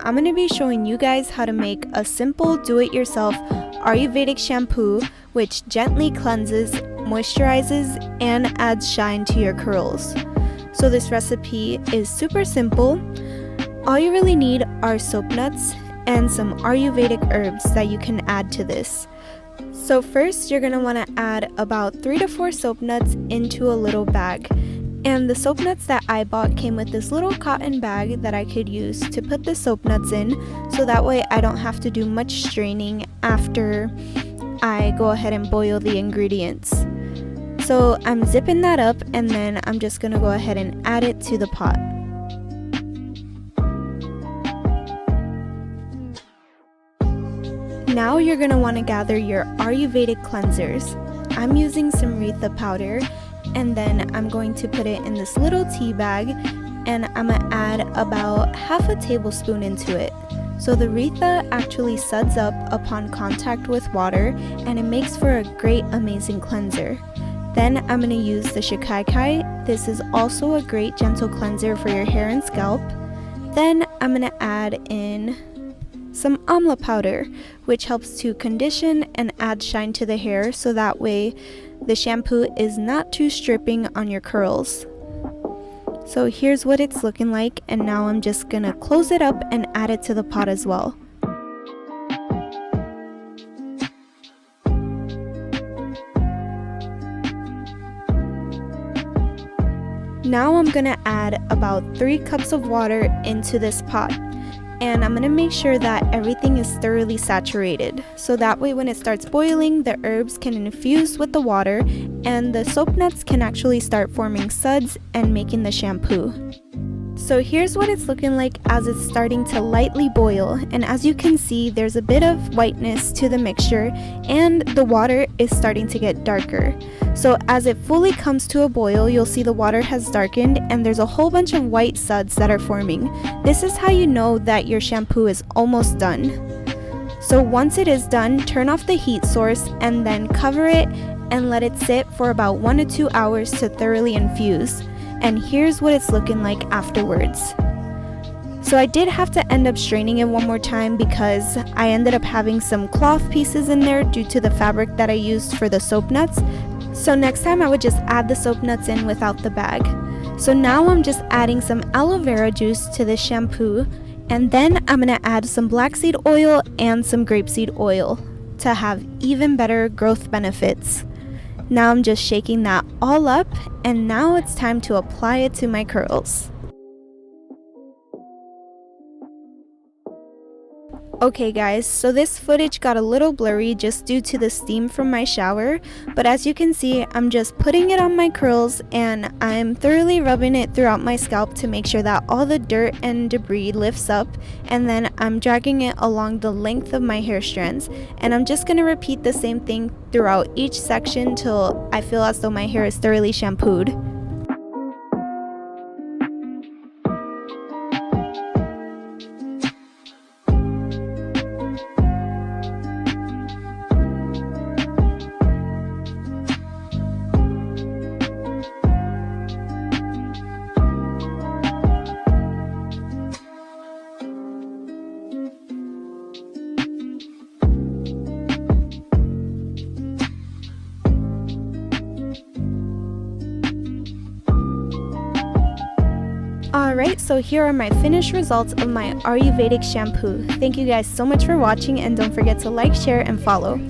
I'm going to be showing you guys how to make a simple do-it-yourself Ayurvedic shampoo which gently cleanses, moisturizes, and adds shine to your curls. So this recipe is super simple. All you really need are soap nuts and some Ayurvedic herbs that you can add to this. So first you're going to want to add about 3 to 4 soap nuts into a little bag. And the soap nuts that I bought came with this little cotton bag that I could use to put the soap nuts in, so that way I don't have to do much straining after I go ahead and boil the ingredients. So I'm zipping that up and then I'm just going to go ahead and add it to the pot. Now you're going to want to gather your Ayurvedic cleansers. I'm using some reetha powder, and then I'm going to put it in this little tea bag, and I'm going to add about half a tablespoon into it. So the reetha actually suds up upon contact with water, and it makes for a great, amazing cleanser. Then I'm going to use the shikaikai. This is also a great gentle cleanser for your hair and scalp. Then I'm going to add in some amla powder, which helps to condition and add shine to the hair, so that way the shampoo is not too stripping on your curls. So here's what it's looking like, and now I'm just gonna close it up and add it to the pot as well. Now I'm gonna add about 3 cups of water into this pot. And I'm going to make sure that everything is thoroughly saturated, so that way when it starts boiling, the herbs can infuse with the water and the soap nuts can actually start forming suds and making the shampoo. So here's what it's looking like as it's starting to lightly boil, and as you can see, there's a bit of whiteness to the mixture and the water is starting to get darker. So as it fully comes to a boil, you'll see the water has darkened and there's a whole bunch of white suds that are forming. This is how you know that your shampoo is almost done. So once it is done, turn off the heat source and then cover it and let it sit for about 1 to 2 hours to thoroughly infuse. And here's what it's looking like afterwards. So I did have to end up straining it one more time because I ended up having some cloth pieces in there due to the fabric that I used for the soap nuts. So next time I would just add the soap nuts in without the bag. So now I'm just adding some aloe vera juice to this shampoo, and then I'm going to add some black seed oil and some grapeseed oil to have even better growth benefits. Now I'm just shaking that all up, and now it's time to apply it to my curls. Okay guys, so this footage got a little blurry just due to the steam from my shower, but as you can see, I'm just putting it on my curls and I'm thoroughly rubbing it throughout my scalp to make sure that all the dirt and debris lifts up, and then I'm dragging it along the length of my hair strands, and I'm just going to repeat the same thing throughout each section till I feel as though my hair is thoroughly shampooed. Alright, so here are my finished results of my Ayurvedic shampoo. Thank you guys so much for watching, and don't forget to like, share, and follow.